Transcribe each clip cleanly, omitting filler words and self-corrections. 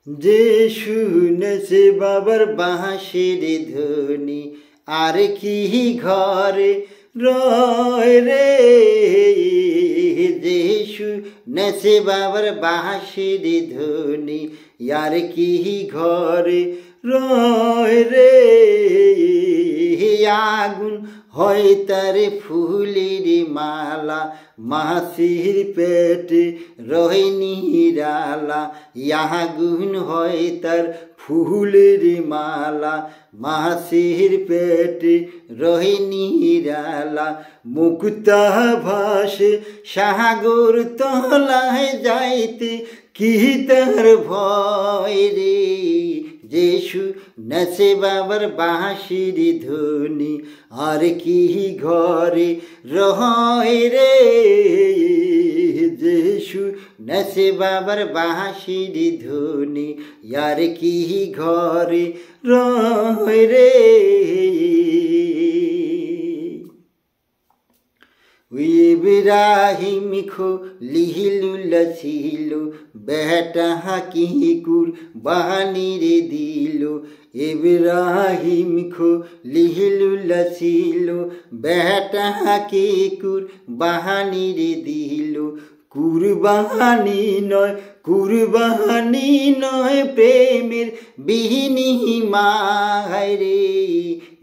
যে শুনেছে বাবার বাঁশির ধ্বনি আর কি ঘরে রয় রে। যে শুনেছে বাবার বাঁশির ধ্বনি আর কি ঘরে রয় রে। আগুন হয় তার ফুলের মালা মাসির পেটে রহে নিরালা। আগুন হয় তার ফুলের মালা মাসির পেটে রহে নিরালা। মুক্তা ভাসে সাগর তলায় যাইতে কি তার ভয় রে। যে শুনেছে বাবার বাঁশির ধ্বনি আর কি ঘরে রয় রে। যে শুনেছে বাবার বাঁশির ধ্বনি আর কি ঘরে রয় রে। ইব্রাহিম খলিলুল্লাহ ছিল বেটা কি কুরবানি রে দিল। ইব্রাহিম খলিলুল্লাহ ছিল বেটা কি কুরবানি রে দিল। কুরবানি নয় কুরবানি নয় প্রেমের বিনিময় রে।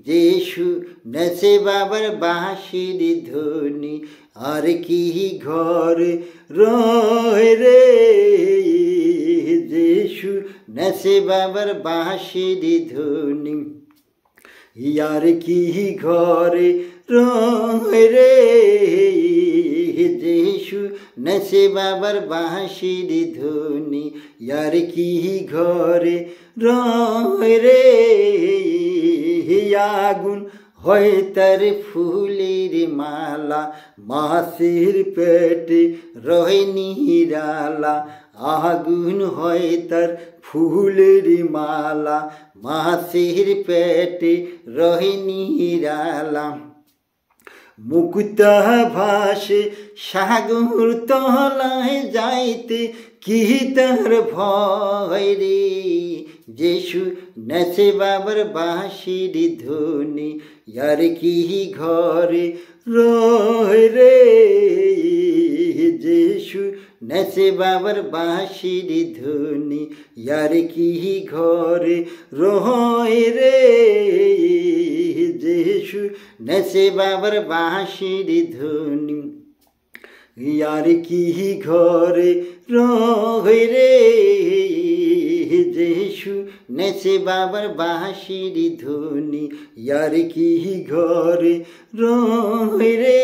যে শুনেছে বাবার বাঁশির ধ্বনি আর কি ঘরে রয় রে। যে শুনেছে বাবার বাঁশির ধ্বনি আর কি ঘরে রয় রে। যে শুনেছে বাবার বাঁশির ধ্বনি আর কি ঘরে রয় রে। আগুন হয় তার ফুলের মালা মাসির পেটে রহে নিরালা। আগুন হয় তার ফুলের মালা মাসির পেটে রহে নিরালা। মুক্তা ভাসে সাগর তলায় যাইতে কি তার ভয় রে। যে শুনেছে বাবার বাঁশির ধ্বনি আর কি ঘরে রয় রে। যে শুনেছে বাবার বাঁশির ধ্বনি আর কি ঘরে রয় রে। যে শুনেছে বাবার বাঁশির ধ্বনি আর কি ঘরে রয় রে। যে শুনেছে বাবার বাঁশির ধ্বনি আর কি ঘরে রয় রে।